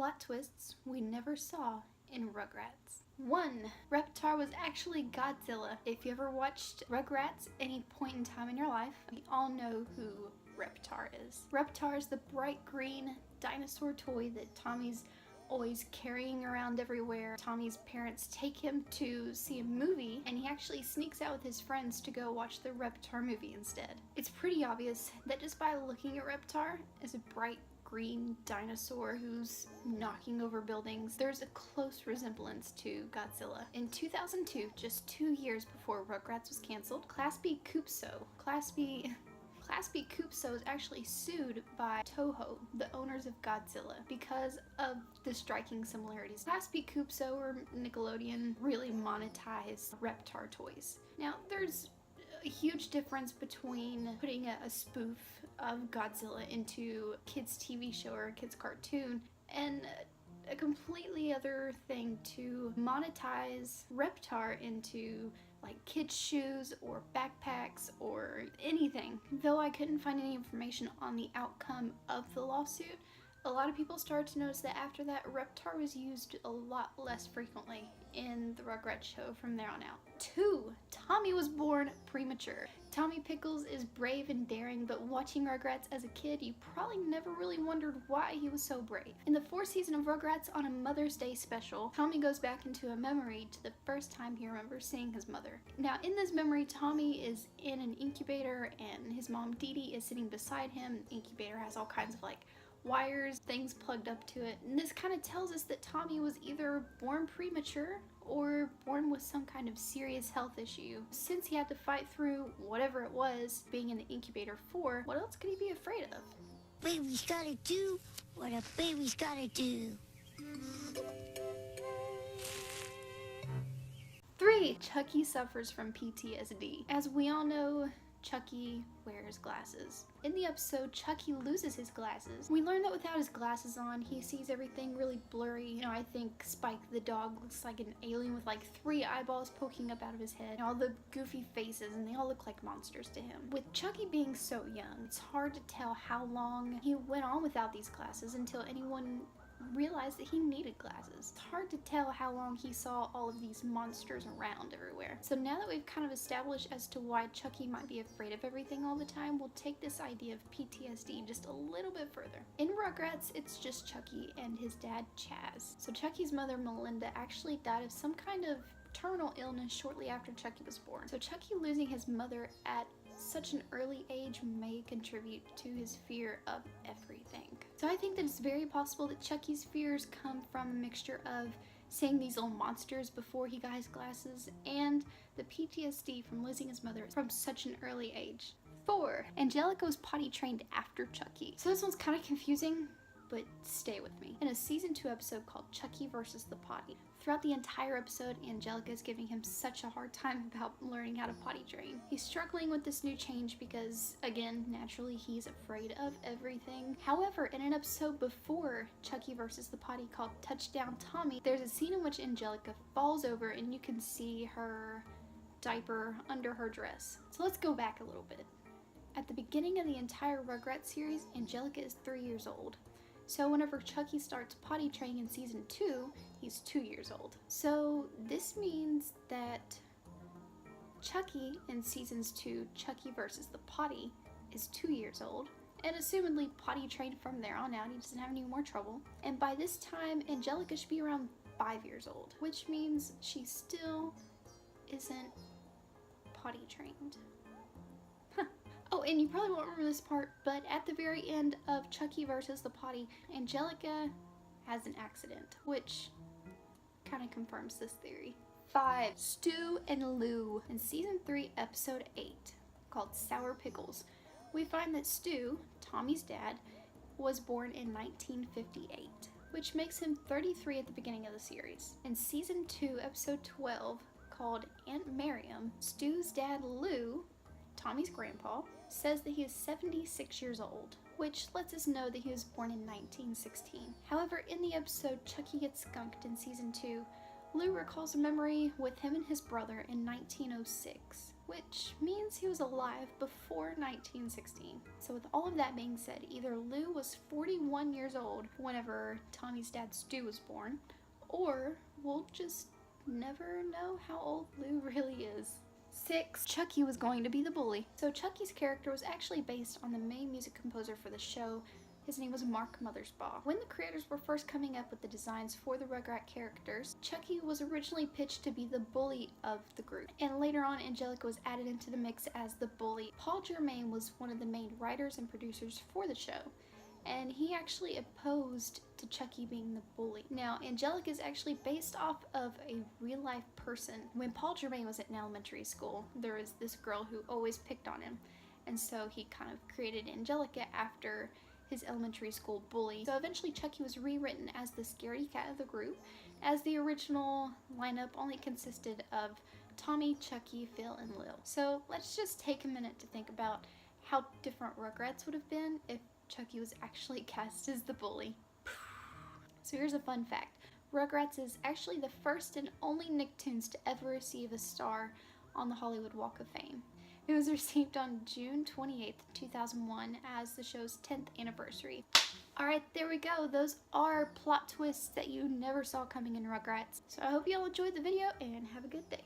plot twists we never saw in Rugrats. 1. Reptar was actually Godzilla. If you ever watched Rugrats any point in time in your life, you all know who Reptar is. Reptar is the bright green dinosaur toy that Tommy's always carrying around everywhere. Tommy's parents take him to see a movie, and he actually sneaks out with his friends to go watch the Reptar movie instead. It's pretty obvious that just by looking at Reptar as a bright green dinosaur who's knocking over buildings, there's a close resemblance to Godzilla. In 2002, just 2 years before Rugrats was canceled, Class B Coopso is actually sued by Toho, the owners of Godzilla, because of the striking similarities. Class B Coopso or Nickelodeon really monetized Reptar toys. Now, there's a huge difference between putting a spoof of Godzilla into a kids' TV show or a kids' cartoon and a completely other thing to monetize Reptar into like kids' shoes or backpacks or anything. Though I couldn't find any information on the outcome of the lawsuit, a lot of people started to notice that after that, Reptar was used a lot less frequently in the Rugrats show from there on out. 2. Tommy was born premature. Tommy Pickles is brave and daring, but watching Rugrats as a kid, you probably never really wondered why he was so brave. In the 4th season of Rugrats, on a Mother's Day special, Tommy goes back into a memory to the first time he remembers seeing his mother. Now, in this memory, Tommy is in an incubator and his mom Dee Dee is sitting beside him. The incubator has all kinds of like wires, things plugged up to it, and this kind of tells us that Tommy was either born premature or born with some kind of serious health issue. Since he had to fight through whatever it was being in the incubator for, what else could he be afraid of? Baby's gotta do what a baby's gotta do. 3. Chucky suffers from PTSD. As we all know, Chucky wears glasses. In the episode, Chucky loses his glasses. We learn that without his glasses on, he sees everything really blurry. You know, I think Spike the dog looks like an alien with like 3 eyeballs poking up out of his head. And all the goofy faces, and they all look like monsters to him. With Chucky being so young, it's hard to tell how long he went on without these glasses until anyone realized that he needed glasses. It's hard to tell how long he saw all of these monsters around everywhere. So now that we've kind of established as to why Chucky might be afraid of everything all the time, we'll take this idea of PTSD just a little bit further. In Rugrats, it's just Chucky and his dad Chaz. So Chucky's mother Melinda actually died of some kind of terminal illness shortly after Chucky was born. So Chucky losing his mother at such an early age may contribute to his fear of everything. So I think that it's very possible that Chucky's fears come from a mixture of seeing these little monsters before he got his glasses and the PTSD from losing his mother from such an early age. 4. Angelica was potty trained after Chucky. So this one's kind of confusing, but stay with me. In a season 2 episode called Chucky versus the Potty, throughout the entire episode, Angelica is giving him such a hard time about learning how to potty train. He's struggling with this new change because, again, naturally he's afraid of everything. However, in an episode before Chucky versus the Potty called Touchdown Tommy, there's a scene in which Angelica falls over and you can see her diaper under her dress. So let's go back a little bit. At the beginning of the entire Rugrats series, Angelica is 3 years old. So whenever Chucky starts potty training in season 2, he's 2 years old. So this means that Chucky in seasons 2, Chucky versus the Potty, is 2 years old, and assumedly potty trained from there on out. He doesn't have any more trouble. And by this time, Angelica should be around 5 years old, which means she still isn't potty trained. Oh, and you probably won't remember this part, but at the very end of Chucky versus the Potty, Angelica has an accident, which kind of confirms this theory. 5. Stu and Lew. In season 3, episode 8, called Sour Pickles, we find that Stu, Tommy's dad, was born in 1958, which makes him 33 at the beginning of the series. In season 2, episode 12, called Aunt Miriam, Stu's dad Lew, Tommy's grandpa, says that he is 76 years old, which lets us know that he was born in 1916. However, in the episode Chucky Gets Skunked in season 2, Lew recalls a memory with him and his brother in 1906. which means he was alive before 1916. So with all of that being said, either Lew was 41 years old whenever Tommy's dad Stu was born, or we'll just never know how old Lew really is. 6. Chucky was going to be the bully. So Chucky's character was actually based on the main music composer for the show. His name was Mark Mothersbaugh. When the creators were first coming up with the designs for the Rugrat characters, Chucky was originally pitched to be the bully of the group, and later on Angelica was added into the mix as the bully. Paul Germain was one of the main writers and producers for the show, and he actually opposed to Chucky being the bully. Now, Angelica is actually based off of a real-life person. When Paul Germain was in elementary school, there was this girl who always picked on him, and so he kind of created Angelica after his elementary school bully. So eventually Chucky was rewritten as the scaredy cat of the group, as the original lineup only consisted of Tommy, Chucky, Phil, and Lew. So let's just take a minute to think about how different Rugrats would have been if Chucky was actually cast as the bully. So here's a fun fact. Rugrats is actually the first and only Nicktoons to ever receive a star on the Hollywood Walk of Fame. It was received on June 28th, 2001 as the show's 10th anniversary. Alright, there we go. Those are plot twists that you never saw coming in Rugrats. So I hope you all enjoyed the video and have a good day.